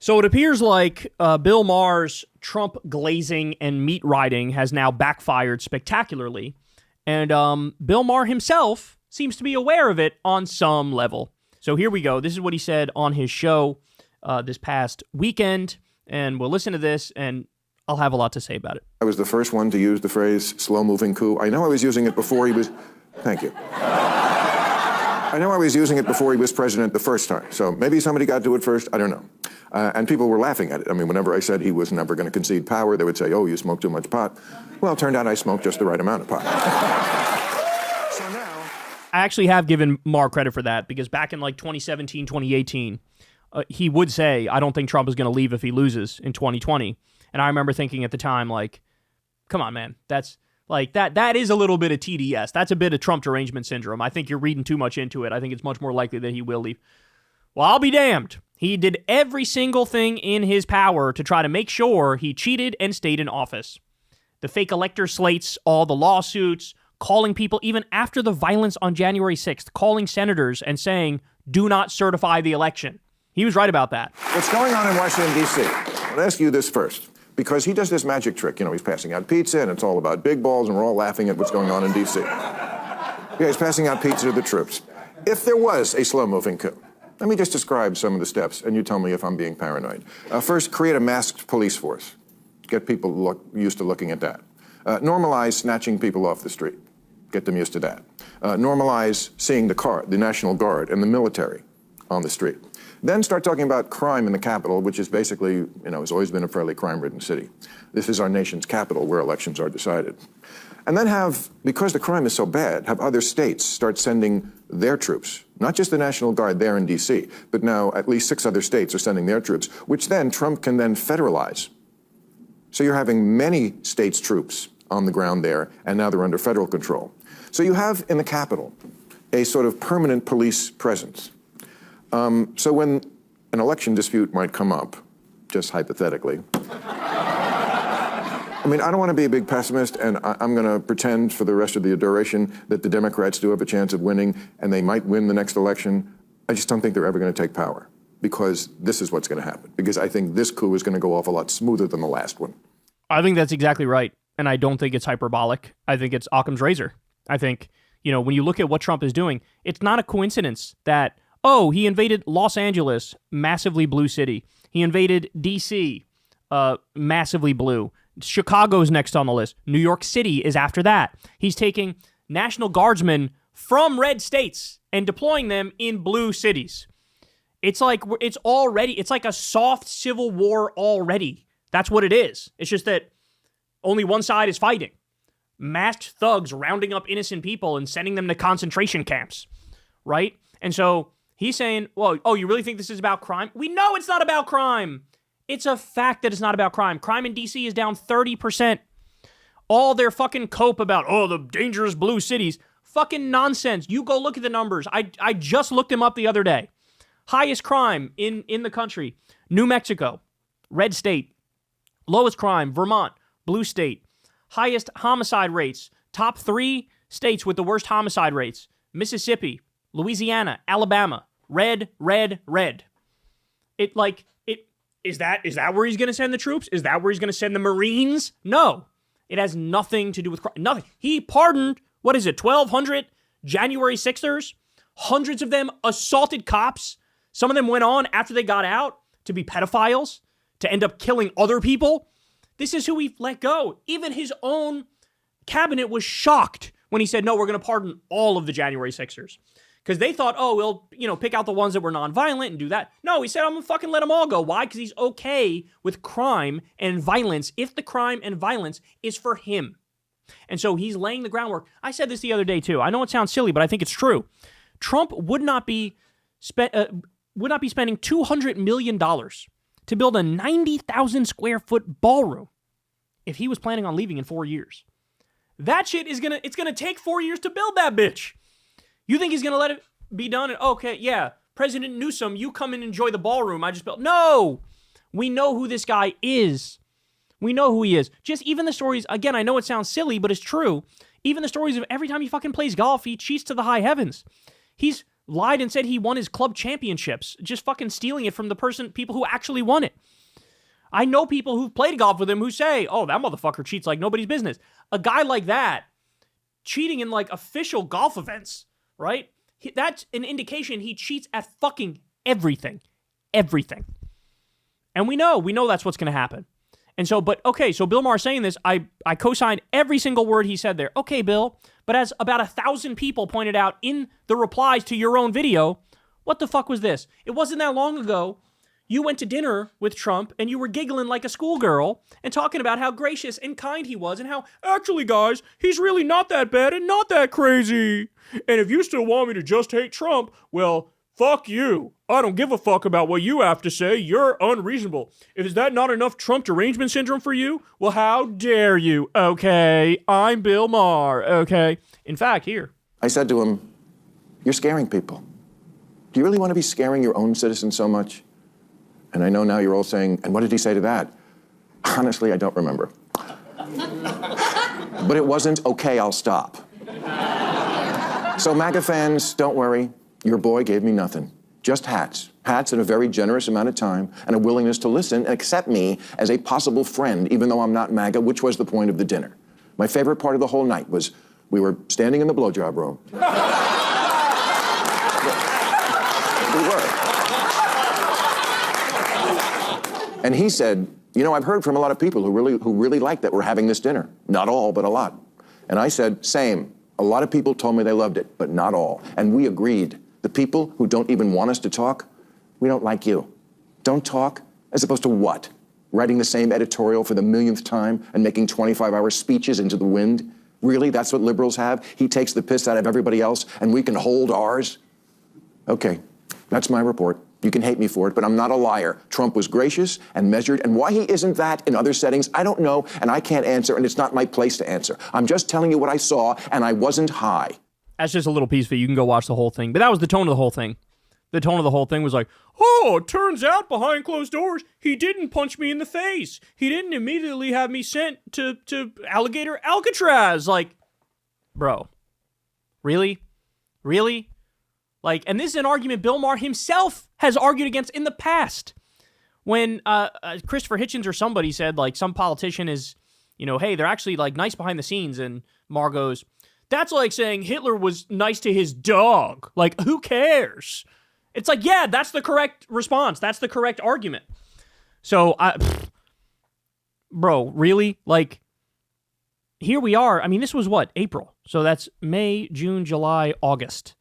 So it appears like Bill Maher's Trump glazing and meat riding has now backfired spectacularly. And Bill Maher himself seems to be aware of it on some level. So here we go. This is what he said on his show this past weekend. And we'll listen to this, and I'll have a lot to say about it. I was the first one to use the phrase slow-moving coup. I know I was using it before he was... Thank you. I know I was using it before he was president the first time. So maybe somebody got to it first. I don't know. And people were laughing at it. I mean, whenever I said he was never going to concede power, they would say, oh, you smoke too much pot. Well, it turned out I smoked just the right amount of pot. So now... I actually have given Maher credit for that, because back in like 2017, 2018, he would say, I don't think Trump is going to leave if he loses in 2020. And I remember thinking at the time, like, come on, man. That's like that is a little bit of TDS. That's a bit of Trump derangement syndrome. I think you're reading too much into it. I think it's much more likely that he will leave. Well, I'll be damned. He did every single thing in his power to try to make sure he cheated and stayed in office. The fake elector slates, all the lawsuits, calling people, even after the violence on January 6th, calling senators and saying, do not certify the election. He was right about that. What's going on in Washington, D.C.? I'll ask you this first, because he does this magic trick. You know, he's passing out pizza, and it's all about big balls, and we're all laughing at what's going on in D.C. Yeah, he's passing out pizza to the troops. If there was a slow-moving coup, let me just describe some of the steps, and you tell me if I'm being paranoid. First, create a masked police force. Get people used to looking at that. Normalize snatching people off the street. Get them used to that. Normalize seeing the National Guard and the military on the street. Then start talking about crime in the capital, which is basically, you know, has always been a fairly crime-ridden city. This is our nation's capital where elections are decided. And then have, because the crime is so bad, have other states start sending their troops, not just the National Guard there in D.C., but now at least 6 other states are sending their troops, which then Trump can then federalize. So you're having many states' troops on the ground there, and now they're under federal control. So you have in the capital a sort of permanent police presence. So when an election dispute might come up, just hypothetically, I mean, I don't want to be a big pessimist, and I'm going to pretend for the rest of the duration that the Democrats do have a chance of winning, and they might win the next election. I just don't think they're ever going to take power, because this is what's going to happen. Because I think this coup is going to go off a lot smoother than the last one. I think that's exactly right, and I don't think it's hyperbolic. I think it's Occam's razor. I think, you know, when you look at what Trump is doing, it's not a coincidence that, oh, he invaded Los Angeles, massively blue city. He invaded D.C., massively blue. Chicago's next on the list. New York City is after that. He's taking National Guardsmen from red states and deploying them in blue cities. It's like a soft civil war already. That's what it is. It's just that only one side is fighting. Masked thugs rounding up innocent people and sending them to concentration camps, right? And so he's saying, well, oh, you really think this is about crime? We know it's not about crime. It's a fact that it's not about crime. Crime in D.C. is down 30%. All their fucking cope about, oh, the dangerous blue cities. Fucking nonsense. You go look at the numbers. I just looked them up the other day. Highest crime in the country, New Mexico, red state. Lowest crime, Vermont, blue state. Highest homicide rates, top 3 states with the worst homicide rates, Mississippi, Louisiana, Alabama, red, red, red. Is that where he's going to send the troops? Is that where he's going to send the Marines? No. It has nothing to do with crime. Nothing. He pardoned, 1,200 January 6ers? Hundreds of them assaulted cops. Some of them went on after they got out to be pedophiles, to end up killing other people. This is who he let go. Even his own cabinet was shocked when he said, no, we're going to pardon all of the January 6ers. Because they thought, oh, we'll, pick out the ones that were nonviolent and do that. No, he said, I'm going to fucking let them all go. Why? Because he's okay with crime and violence if the crime and violence is for him. And so he's laying the groundwork. I said this the other day, too. I know it sounds silly, but I think it's true. Trump would not be spending $200 million to build a 90,000 square foot ballroom if he was planning on leaving in 4 years. That shit it's gonna take 4 years to build that bitch. You think he's gonna let it be done? And okay, yeah, President Newsom, you come and enjoy the ballroom I just built. No, we know who this guy is. We know who he is. Just even the stories, again, I know it sounds silly, but it's true. Even the stories of every time he fucking plays golf, he cheats to the high heavens. He's lied and said he won his club championships, just fucking stealing it from the people who actually won it. I know people who've played golf with him who say, oh, that motherfucker cheats like nobody's business. A guy like that, cheating in like official golf events, right? That's an indication he cheats at fucking everything. Everything. And we know that's what's going to happen. And so, but okay, so Bill Maher saying this, I co-signed every single word he said there. Okay, Bill, but as about 1,000 people pointed out in the replies to your own video, what the fuck was this? It wasn't that long ago. You went to dinner with Trump and you were giggling like a schoolgirl and talking about how gracious and kind he was and how, actually, guys, he's really not that bad and not that crazy. And if you still want me to just hate Trump, well, fuck you. I don't give a fuck about what you have to say. You're unreasonable. Is that not enough Trump derangement syndrome for you? Well, how dare you? Okay, I'm Bill Maher. Okay. In fact, here. I said to him, you're scaring people. Do you really want to be scaring your own citizens so much? And I know now you're all saying, and what did he say to that? Honestly, I don't remember. But it wasn't, okay, I'll stop. So MAGA fans, don't worry. Your boy gave me nothing. Just hats. Hats and a very generous amount of time and a willingness to listen and accept me as a possible friend, even though I'm not MAGA, which was the point of the dinner. My favorite part of the whole night was we were standing in the blowjob room. We were. And he said, you know, I've heard from a lot of people who really like that we're having this dinner. Not all, but a lot. And I said, same. A lot of people told me they loved it, but not all. And we agreed. The people who don't even want us to talk, we don't like you. Don't talk, as opposed to what? Writing the same editorial for the millionth time and making 25-hour speeches into the wind? Really, that's what liberals have? He takes the piss out of everybody else and we can hold ours? Okay, that's my report. You can hate me for it, but I'm not a liar. Trump was gracious and measured, and why he isn't that in other settings, I don't know, and I can't answer, and it's not my place to answer. I'm just telling you what I saw, and I wasn't high. That's just a little piece of it. You can go watch the whole thing. But that was the tone of the whole thing. The tone of the whole thing was like, oh, it turns out behind closed doors, he didn't punch me in the face. He didn't immediately have me sent to alligator Alcatraz. Like, bro, really? Really? Like, and this is an argument Bill Maher himself has argued against in the past. When Christopher Hitchens or somebody said, like, some politician is, you know, hey, they're actually, like, nice behind the scenes. And Maher goes, that's like saying Hitler was nice to his dog. Like, who cares? It's like, yeah, that's the correct response. That's the correct argument. So, bro, really? Like, here we are. I mean, this was what? April. So that's May, June, July, August.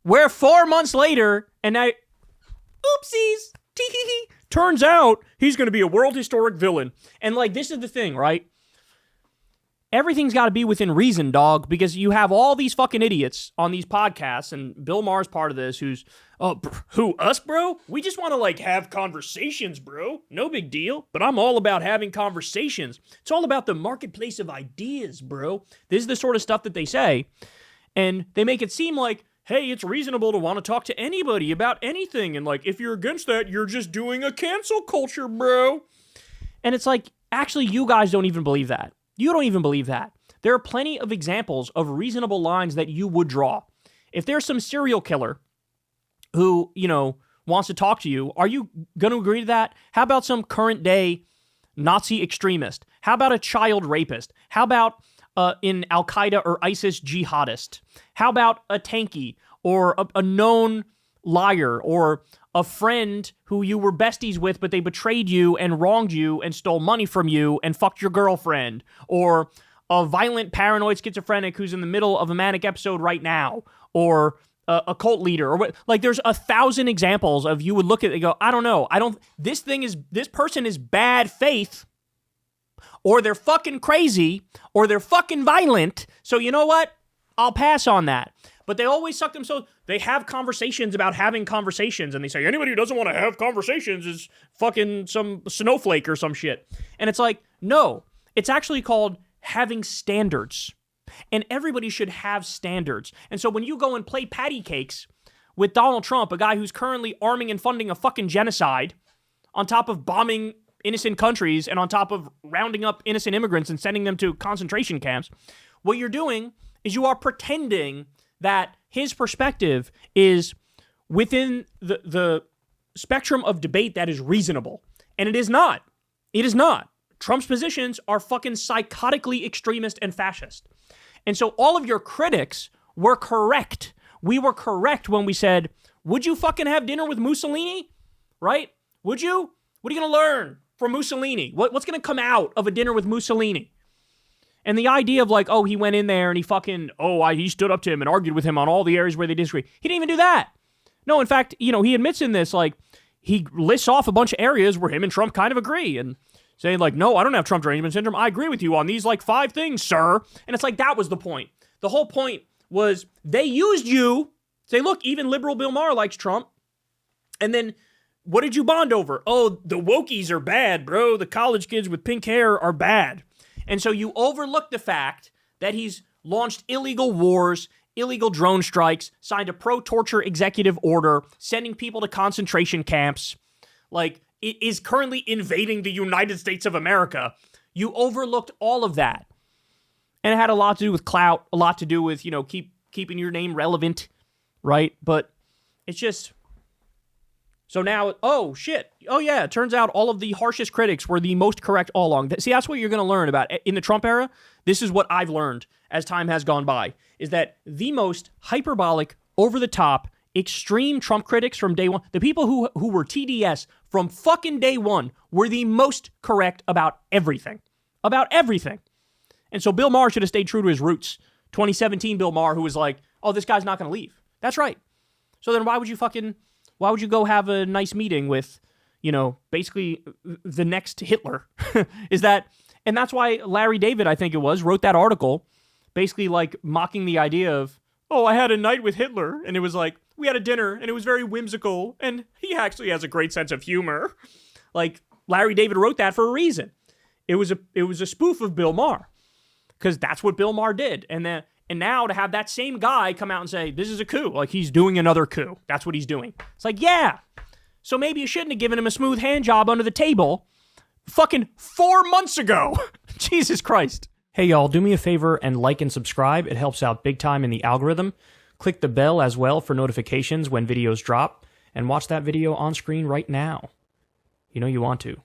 We're 4 months later, and now, oopsies, tee-hee-hee. Turns out he's going to be a world historic villain. And, like, this is the thing, right? Everything's got to be within reason, dog, because you have all these fucking idiots on these podcasts, and Bill Maher's part of this, who's, who, us, bro? We just want to, like, have conversations, bro. No big deal, but I'm all about having conversations. It's all about the marketplace of ideas, bro. This is the sort of stuff that they say, and they make it seem like, hey, it's reasonable to want to talk to anybody about anything, and, like, if you're against that, you're just doing a cancel culture, bro. And it's like, actually, you guys don't even believe that. You don't even believe that. There are plenty of examples of reasonable lines that you would draw. If there's some serial killer who, you know, wants to talk to you, are you going to agree to that? How about some current day Nazi extremist? How about a child rapist? How about an Al-Qaeda or ISIS jihadist? How about a tanky or a known liar or a friend who you were besties with, but they betrayed you and wronged you and stole money from you and fucked your girlfriend, or a violent paranoid schizophrenic who's in the middle of a manic episode right now, or a cult leader, or what? Like, there's 1,000 examples of you would look at it and go, I don't know, this person is bad faith, or they're fucking crazy, or they're fucking violent, so you know what? I'll pass on that. But they always suck themselves. They have conversations about having conversations, and they say, anybody who doesn't want to have conversations is fucking some snowflake or some shit. And it's like, no, it's actually called having standards. And everybody should have standards. And so when you go and play patty cakes with Donald Trump, a guy who's currently arming and funding a fucking genocide, on top of bombing innocent countries and on top of rounding up innocent immigrants and sending them to concentration camps, what you're doing is you are pretending that his perspective is within the spectrum of debate that is reasonable. And it is not. It is not. Trump's positions are fucking psychotically extremist and fascist. And so all of your critics were correct. We were correct when we said, would you fucking have dinner with Mussolini? Right? Would you? What are you going to learn from Mussolini? What's going to come out of a dinner with Mussolini? And the idea of like, oh, he went in there and he fucking, he stood up to him and argued with him on all the areas where they disagree. He didn't even do that. No, in fact, he admits in this, like, he lists off a bunch of areas where him and Trump kind of agree and saying like, no, I don't have Trump derangement syndrome. I agree with you on these like 5 things, sir. And it's like, that was the point. The whole point was they used you. Say, look, even liberal Bill Maher likes Trump. And then what did you bond over? Oh, the wokies are bad, bro. The college kids with pink hair are bad. And so you overlook the fact that he's launched illegal wars, illegal drone strikes, signed a pro-torture executive order, sending people to concentration camps, like, it is currently invading the United States of America. You overlooked all of that. And it had a lot to do with clout, a lot to do with, keeping your name relevant, right? But it's just... So now, oh, shit. Oh, yeah, it turns out all of the harshest critics were the most correct all along. See, that's what you're going to learn about. In the Trump era, this is what I've learned as time has gone by, is that the most hyperbolic, over-the-top, extreme Trump critics from day one, the people who were TDS from fucking day one, were the most correct about everything. About everything. And so Bill Maher should have stayed true to his roots. 2017 Bill Maher, who was like, oh, this guy's not going to leave. That's right. So then why would you go have a nice meeting with, basically the next Hitler? And that's why Larry David, I think it was, wrote that article, basically like mocking the idea of, oh, I had a night with Hitler, and it was like, we had a dinner, and it was very whimsical, and he actually has a great sense of humor. Like, Larry David wrote that for a reason. It was a spoof of Bill Maher, because that's what Bill Maher did. And now to have that same guy come out and say, this is a coup, like he's doing another coup. That's what he's doing. It's like, yeah. So maybe you shouldn't have given him a smooth hand job under the table fucking 4 months ago. Jesus Christ. Hey, y'all, do me a favor and like and subscribe. It helps out big time in the algorithm. Click the bell as well for notifications when videos drop, and watch that video on screen right now. You know you want to.